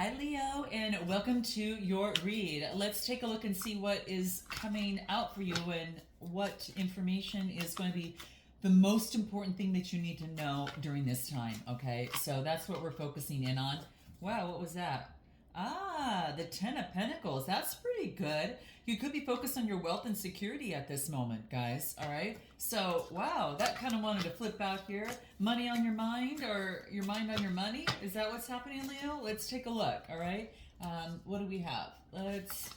Hi, Leo, and welcome to your read. Let's take a look and see what is coming out for you and what information is going to be the most important thing that you need to know during this time, okay? So that's what we're focusing in on. Wow, what was that? Ah, the Ten of Pentacles. That's pretty good. You could be focused on your wealth and security at this moment, guys. All right. So, wow, that kind of wanted to flip out here. Money on your mind or your mind on your money? Is that what's happening, Leo? Let's take a look. All right. What do we have? Let's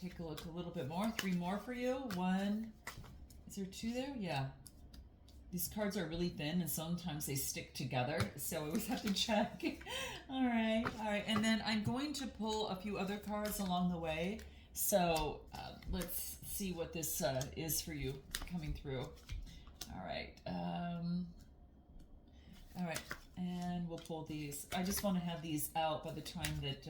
take a look a little bit more. Three more for you. One. Is there two there? Yeah. These cards are really thin and sometimes they stick together, so we always have to check. All right. And then I'm going to pull a few other cards along the way. So let's see what this is for you coming through. All right. All right. And we'll pull these. I just want to have these out by the time that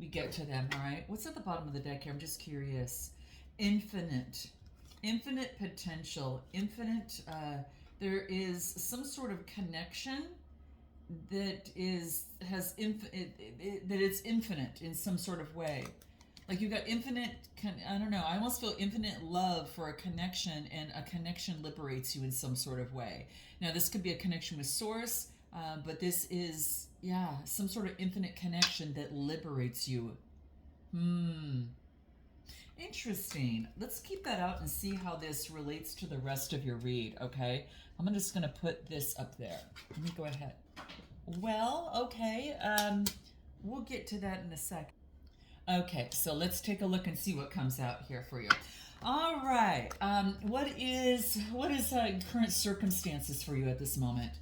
we get to them. All right. What's at the bottom of the deck here? I'm just curious. Infinite potential, there is some sort of connection that that it's infinite in some sort of way. Like you've got infinite, I don't know, I almost feel infinite love for a connection, and a connection liberates you in some sort of way. Now this could be a connection with source, but this is, yeah, some sort of infinite connection that liberates you. Interesting. Let's keep that out and see how this relates to the rest of your read, okay? I'm just going to put this up there. Let me go ahead. Well, okay. We'll get to that in a second. Okay, so let's take a look and see what comes out here for you. All right. What is current circumstances for you at this moment?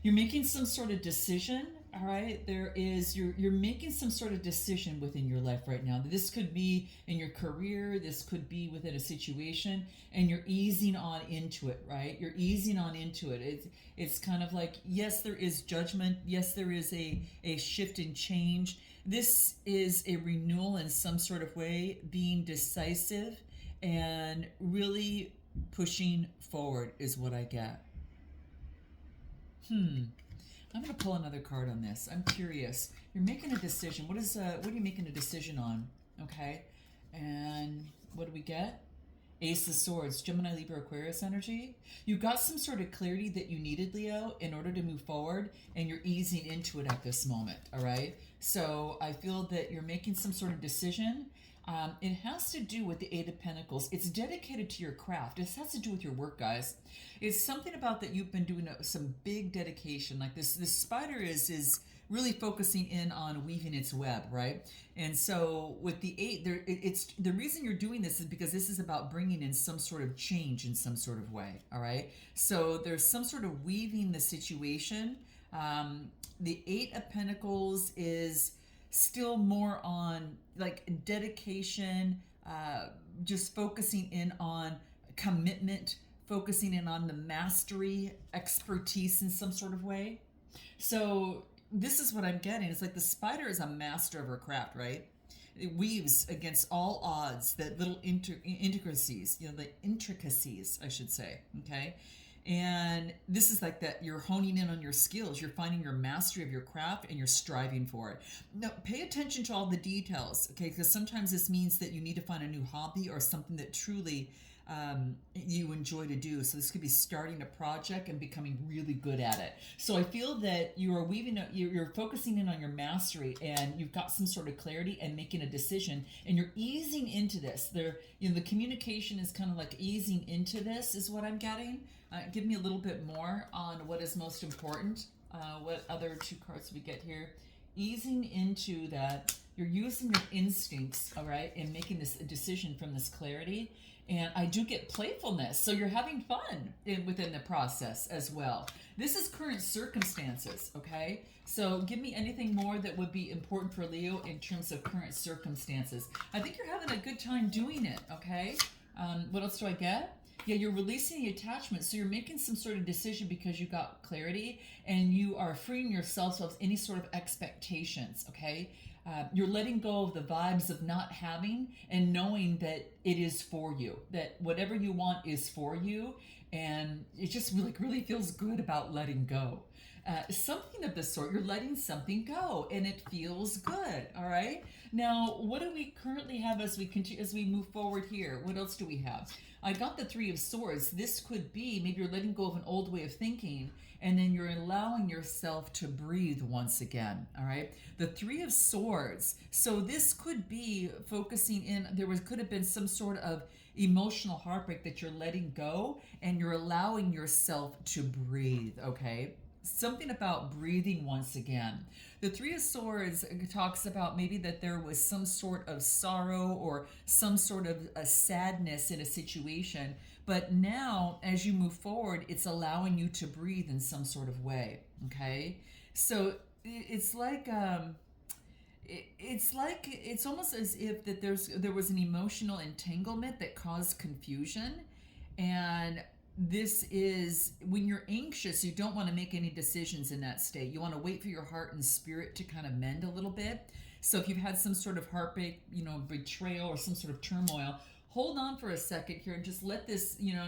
You're making some sort of decision. All right, you're making some sort of decision within your life right now. This could be in your career, this could be within a situation, and you're easing on into it, right? You're easing on into it. It's kind of like, yes, there is judgment. Yes, there is a shift and change. This is a renewal in some sort of way, being decisive and really pushing forward is what I get. I'm going to pull another card on this. I'm curious. You're making a decision. What are you making a decision on? Okay. And what do we get? Ace of Swords, Gemini, Libra, Aquarius energy. You got some sort of clarity that you needed, Leo, in order to move forward, and you're easing into it at this moment, all right? So I feel that you're making some sort of decision. It has to do with the Eight of Pentacles. It's dedicated to your craft. It has to do with your work, guys. It's something about that you've been doing some big dedication. Like this spider is really focusing in on weaving its web, right? And so with the eight, it's the reason you're doing this is because this is about bringing in some sort of change in some sort of way, all right? So there's some sort of weaving the situation. The Eight of Pentacles is still more on like dedication, just focusing in on commitment, focusing in on the mastery, expertise in some sort of way. So this is what I'm getting. It's like the spider is a master of her craft, right? It weaves against all odds, that little intricacies, the intricacies, I should say, okay? And this is like that you're honing in on your skills. You're finding your mastery of your craft and you're striving for it. Now, pay attention to all the details, okay? Because sometimes this means that you need to find a new hobby or something that truly you enjoy to do. So this could be starting a project and becoming really good at it. So I feel that you are you're focusing in on your mastery, and you've got some sort of clarity and making a decision, and you're easing into this. The communication is kind of like easing into this is what I'm getting. Give me a little bit more on what is most important. What other two cards we get here? Easing into that, you're using your instincts, all right, and making this decision from this clarity. And I do get playfulness, so you're having fun within the process as well. This is current circumstances, okay? So give me anything more that would be important for Leo in terms of current circumstances. I think you're having a good time doing it, okay? What else do I get? Yeah, you're releasing the attachment, so you're making some sort of decision because you got clarity, and you are freeing yourself of any sort of expectations, okay? You're letting go of the vibes of not having and knowing that it is for you, that whatever you want is for you, and it just really feels good about letting go. Something of the sort. You're letting something go, and it feels good. All right. Now, what do we currently have as we continue as we move forward here? What else do we have? I got the Three of Swords. This could be maybe you're letting go of an old way of thinking, and then you're allowing yourself to breathe once again. All right. The Three of Swords. So this could be focusing in. Could have been some sort of emotional heartbreak that you're letting go, and you're allowing yourself to breathe. Okay. Something about breathing once again. The Three of Swords talks about maybe that there was some sort of sorrow or some sort of a sadness in a situation, but now as you move forward, it's allowing you to breathe in some sort of way. Okay, so it's like it's almost as if that there was an emotional entanglement that caused confusion, and this is when you're anxious, you don't want to make any decisions in that state. You want to wait for your heart and spirit to kind of mend a little bit. So if you've had some sort of heartbreak, betrayal or some sort of turmoil, hold on for a second here and just let this, you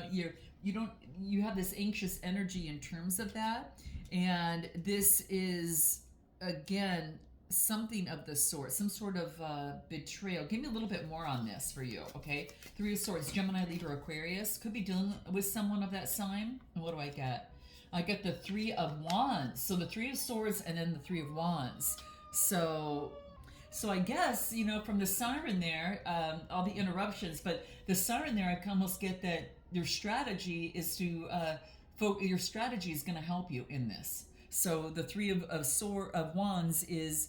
have this anxious energy in terms of that. And this is, again, something of the sort, some sort of betrayal. Give me a little bit more on this for you, okay? Three of Swords, Gemini, Libra, Aquarius. Could be dealing with someone of that sign. And what do I get? I get the Three of Wands. So the Three of Swords and then the Three of Wands. So I guess, from the siren there, all the interruptions, but the siren there, I can almost get that your strategy is to, your strategy is going to help you in this. So the Three of Wands is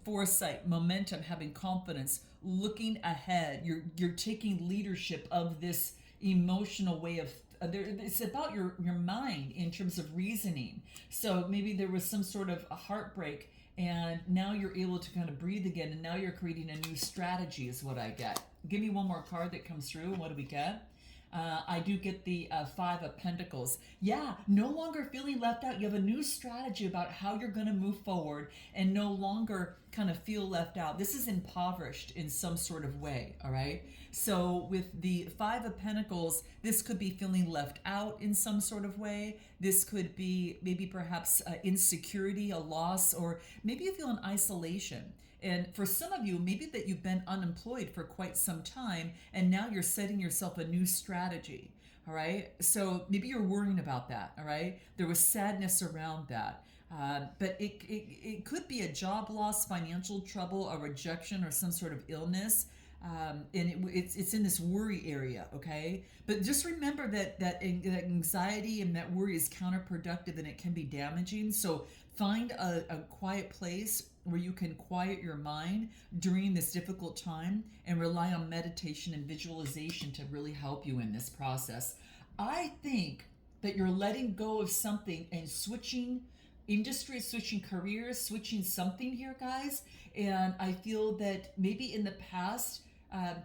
foresight, momentum, having confidence, looking ahead. You're taking leadership of this emotional way of. It's about your mind in terms of reasoning. So maybe there was some sort of a heartbreak, and now you're able to kind of breathe again, and now you're creating a new strategy. Is what I get. Give me one more card that comes through. What do we get? I do get the Five of Pentacles. Yeah, no longer feeling left out. You have a new strategy about how you're going to move forward and no longer kind of feel left out. This is impoverished in some sort of way, all right? So with the Five of Pentacles, this could be feeling left out in some sort of way. This could be maybe perhaps insecurity, a loss, or maybe you feel in isolation. And for some of you, maybe that you've been unemployed for quite some time, and now you're setting yourself a new strategy, all right? So maybe you're worrying about that, all right? There was sadness around that. But it could be a job loss, financial trouble, a rejection, or some sort of illness. And it's in this worry area, okay? But just remember that anxiety and that worry is counterproductive, and it can be damaging. So find a quiet place where you can quiet your mind during this difficult time, and rely on meditation and visualization to really help you in this process. I think that you're letting go of something and switching industries, switching careers, switching something here, guys. And I feel that maybe in the past,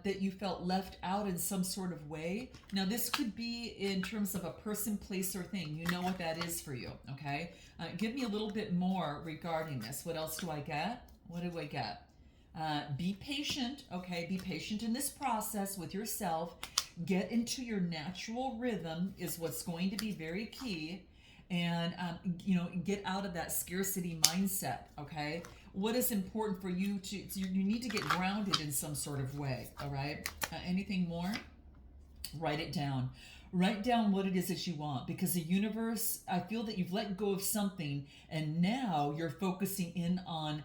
that you felt left out in some sort of way. Now, this could be in terms of a person, place, or thing. You know what that is for you, okay? Give me a little bit more regarding this. What else do I get? What do I get? Be patient, okay? Be patient in this process with yourself. Get into your natural rhythm is what's going to be very key. And, get out of that scarcity mindset, okay? What is important for you you need to get grounded in some sort of way, all right? Anything more? Write it down. Write down what it is that you want, because the universe, I feel that you've let go of something, and now you're focusing in on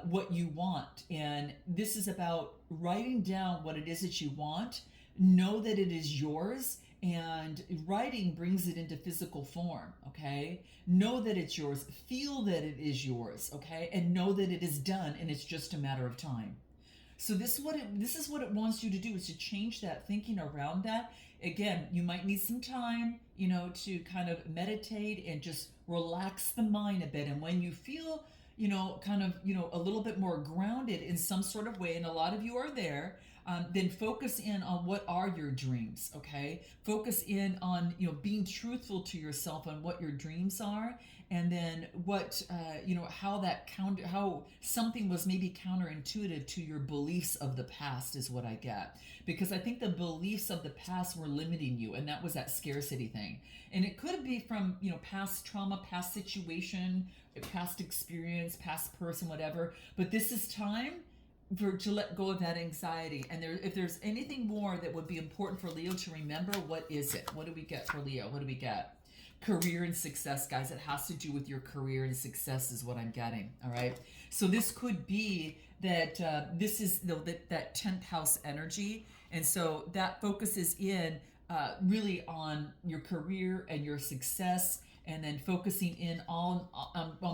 what you want. And this is about writing down what it is that you want. Know that it is yours. And writing brings it into physical form, okay? Know that it's yours. Feel that it is yours, okay? And know that it is done, and it's just a matter of time. So this is what it wants you to do, is to change that thinking around that. Again, you might need some time, to kind of meditate and just relax the mind a bit. And when you feel kind of, a little bit more grounded in some sort of way, and a lot of you are there, then focus in on what are your dreams, okay? Focus in on, being truthful to yourself on what your dreams are, and then what, how something was maybe counterintuitive to your beliefs of the past is what I get. Because I think the beliefs of the past were limiting you, and that was that scarcity thing. And it could be from, past trauma, past situation, past experience, past person, whatever. But this is time to let go of that anxiety. And if there's anything more that would be important for Leo to remember, what is it? What do we get for Leo? What do we get? Career and success, guys. It has to do with your career and success is what I'm getting. All right. So this could be that this is that 10th house energy. And so that focuses in really on your career and your success, and then focusing in on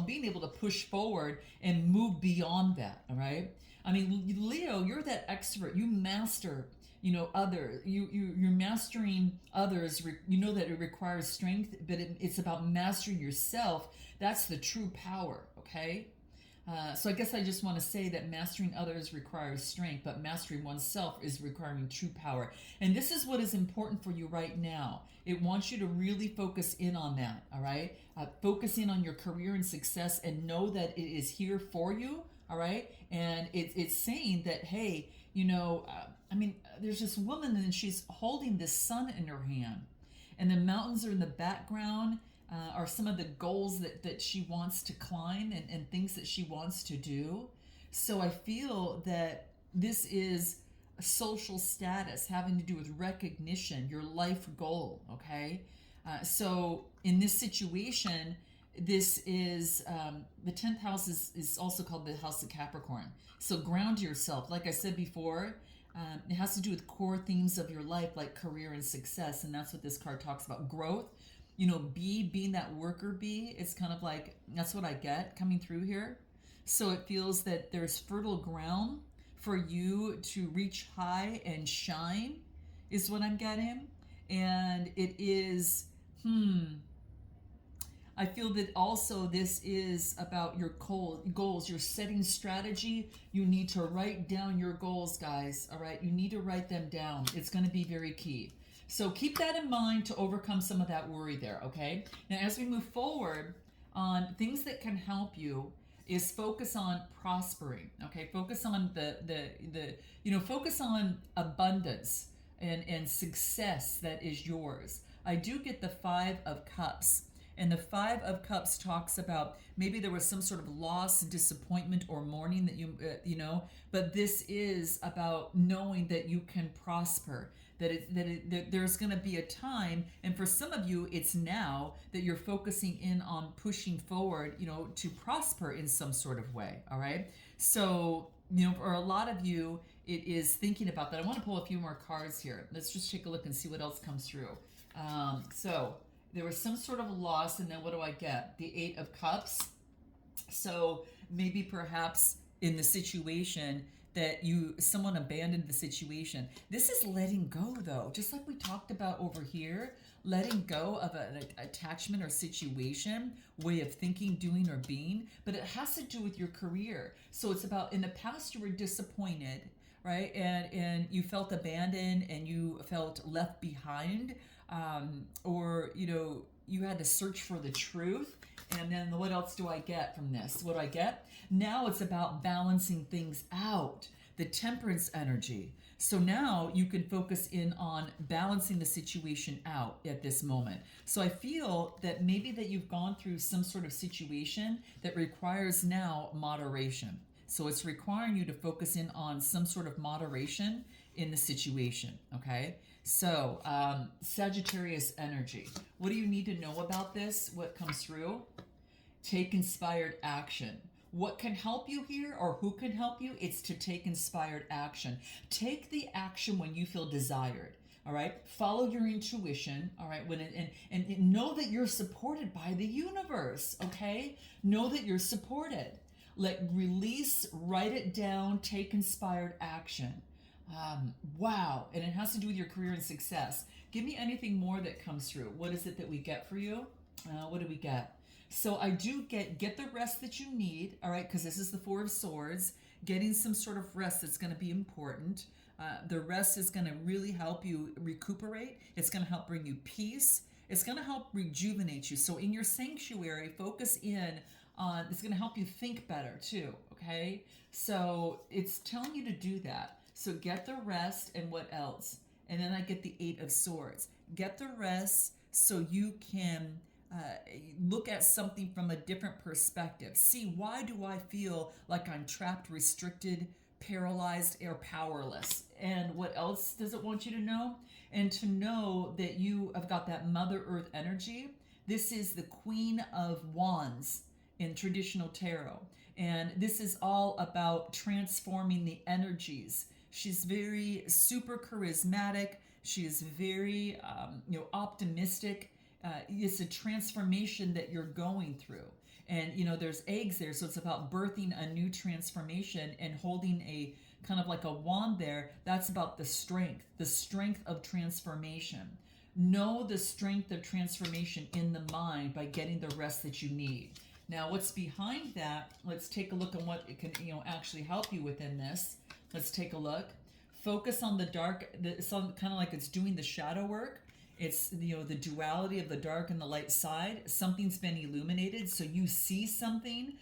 being able to push forward and move beyond that. All right. I mean, Leo, you're that extrovert. You master, other. You're mastering others. You know that it requires strength, but it's about mastering yourself. That's the true power. Okay. So I guess I just want to say that mastering others requires strength, but mastering oneself is requiring true power. And this is what is important for you right now. It wants you to really focus in on that, all right? Focus in on your career and success, and know that it is here for you, all right? And it's saying that, hey, there's this woman and she's holding this sun in her hand, and the mountains are in the background. Are some of the goals that she wants to climb, and things that she wants to do. So I feel that this is a social status having to do with recognition, your life goal, okay? So in this situation, this is the 10th house is also called the house of Capricorn. So ground yourself. Like I said before, it has to do with core themes of your life, like career and success, and that's what this card talks about. Growth. Being that worker bee, it's kind of like, that's what I get coming through here. So it feels that there's fertile ground for you to reach high and shine, is what I'm getting. And it is, I feel that also this is about your goals, your setting strategy. You need to write down your goals, guys, all right? You need to write them down. It's going to be very key. So keep that in mind to overcome some of that worry there, okay? Now, as we move forward on things that can help you, is focus on prospering, okay? Focus on focus on abundance and success that is yours. I do get the 5 of Cups, and the 5 of Cups talks about maybe there was some sort of loss, disappointment, or mourning that but this is about knowing that you can prosper. That there's going to be a time, and for some of you, it's now that you're focusing in on pushing forward, to prosper in some sort of way. All right. So, for a lot of you, it is thinking about that. I want to pull a few more cards here. Let's just take a look and see what else comes through. So there was some sort of loss, and then what do I get? The 8 of Cups. So maybe perhaps in the situation that someone abandoned the situation. This is letting go, though. Just like we talked about over here, letting go of an attachment or situation, way of thinking, doing, or being. But it has to do with your career. So it's about, in the past you were disappointed, right? And you felt abandoned, and you felt left behind, or you had to search for the truth. And then what else do I get from this? What do I get? Now it's about balancing things out, the temperance energy. So now you can focus in on balancing the situation out at this moment. So I feel that maybe that you've gone through some sort of situation that requires now moderation. So it's requiring you to focus in on some sort of moderation in the situation, okay? So Sagittarius energy. What do you need to know about this? What comes through? Take inspired action. What can help you here, or who can help you? It's to take inspired action. Take the action when you feel desired. All right. Follow your intuition. All right. And know that you're supported by the universe. Okay. Know that you're supported. Release, write it down, take inspired action. Wow. And it has to do with your career and success. Give me anything more that comes through. What is it that we get for you? What do we get? So I do get the rest that you need, all right, because this is the Four of Swords. Getting some sort of rest that's going to be important. The rest is going to really help you recuperate. It's going to help bring you peace. It's going to help rejuvenate you. So in your sanctuary, focus in on, it's going to help you think better too, okay? So it's telling you to do that. So get the rest, and what else? And then I get the Eight of Swords. Get the rest so you can look at something from a different perspective. See, why do I feel like I'm trapped, restricted, paralyzed, or powerless? And what else does it want you to know? And to know that you have got that Mother Earth energy. This is the Queen of Wands in traditional tarot. And this is all about transforming the energies. She's very super charismatic. She is very, optimistic. It's a transformation that you're going through. And, there's eggs there, so it's about birthing a new transformation and holding a kind of like a wand there. That's about the strength of transformation. Know the strength of transformation in the mind by getting the rest that you need. Now, what's behind that? Let's take a look at what it can, actually help you within this. Let's take a look. Focus on the dark. It's kind of like it's doing the shadow work. It's, the duality of the dark and the light side. Something's been illuminated, so you see something.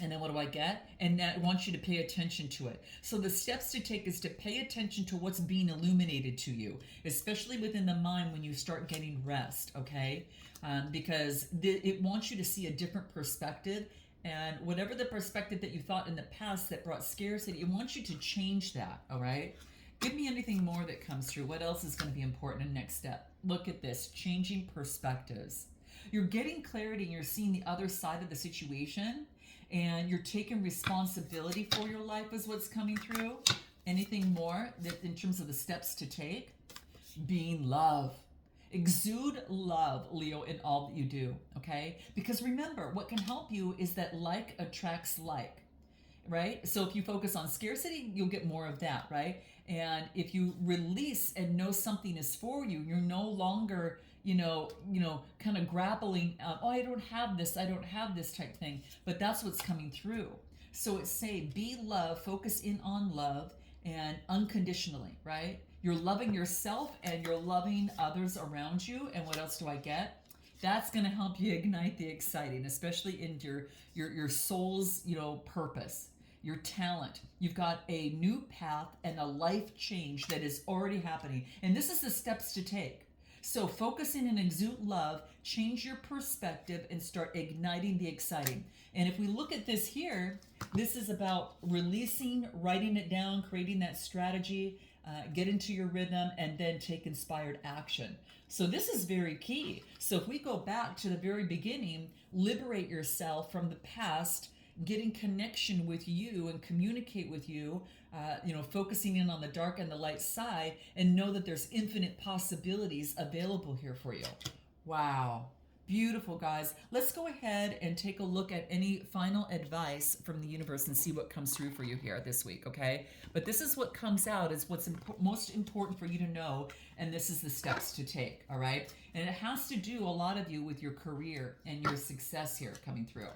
And then what do I get? And that wants you to pay attention to it. So the steps to take is to pay attention to what's being illuminated to you, especially within the mind when you start getting rest, okay? Because it wants you to see a different perspective. And whatever the perspective that you thought in the past that brought scarcity, it wants you to change that, all right? Give me anything more that comes through. What else is going to be important in next step? Look at this, changing perspectives. You're getting clarity and you're seeing the other side of the situation, and you're taking responsibility for your life is what's coming through. Anything more that in terms of the steps to take? Being love. Exude love, Leo, in all that you do, okay? Because remember, what can help you is that like attracts like, right? So if you focus on scarcity, you'll get more of that, right? And if you release and know something is for you, you're no longer, kind of grappling, I don't have this type thing. But that's what's coming through. So it's say, be love, focus in on love, and unconditionally, right? You're loving yourself and you're loving others around you. And what else do I get? That's going to help you ignite the exciting, especially in your soul's, purpose, your talent. You've got a new path and a life change that is already happening. And this is the steps to take. So focus in and exude love, change your perspective, and start igniting the exciting. And if we look at this here, this is about releasing, writing it down, creating that strategy, get into your rhythm, and then take inspired action. So this is very key. So if we go back to the very beginning, liberate yourself from the past, getting connection with you and communicate with you, focusing in on the dark and the light side, and know that there's infinite possibilities available here for you. Wow. Beautiful, guys. Let's go ahead and take a look at any final advice from the universe and see what comes through for you here this week, okay? But this is what comes out is what's most important for you to know, and this is the steps to take, all right? And it has to do, a lot of you, with your career and your success here coming through.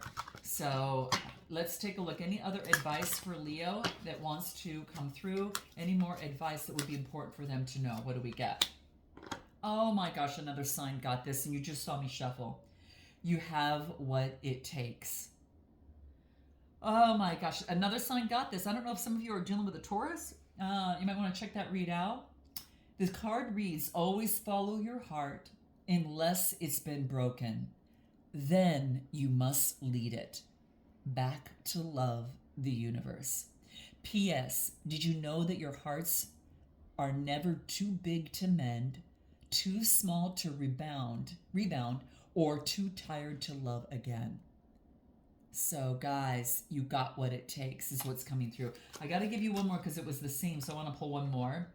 So let's take a look. Any other advice for Leo that wants to come through? Any more advice that would be important for them to know? What do we get? Oh my gosh, another sign got this, and you just saw me shuffle. You have what it takes. Oh my gosh, another sign got this. I don't know if some of you are dealing with a Taurus. You might want to check that read out. The card reads, always follow your heart unless it's been broken. Then you must lead it back to love the universe. P.S. Did you know that your hearts are never too big to mend, too small to rebound, or too tired to love again? So guys, you got what it takes is what's coming through. I got to give you one more because it was the same, so I want to pull one more.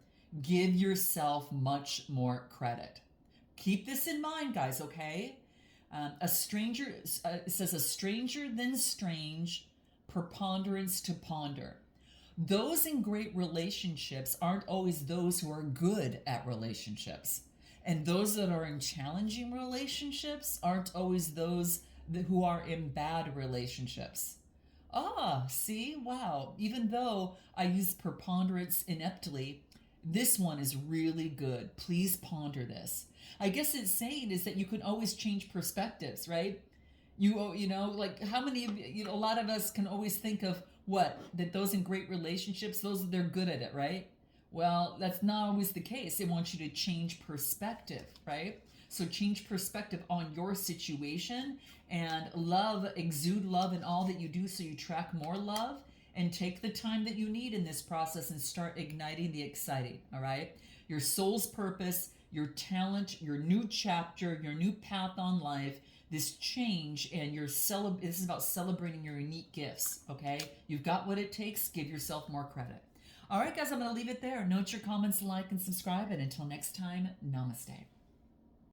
Give yourself much more credit. Keep this in mind, guys, okay? It says a stranger than strange, preponderance to ponder. Those in great relationships aren't always those who are good at relationships. And those that are in challenging relationships aren't always those who are in bad relationships. Ah, see, wow. Even though I use preponderance ineptly, this one is really good. Please ponder this. I guess it's saying is that you can always change perspectives, right? You know, like how many of you know, a lot of us can always think of what that those in great relationships, those they're good at it, right? Well, that's not always the case. It wants you to change perspective, right? So change perspective on your situation and love, exude love in all that you do so you track more love and take the time that you need in this process and start igniting the exciting, all right? Your soul's purpose, your talent, your new chapter, your new path on life, this change, and this is about celebrating your unique gifts, okay? You've got what it takes. Give yourself more credit. All right, guys, I'm going to leave it there. Note your comments, like, and subscribe. And until next time, namaste.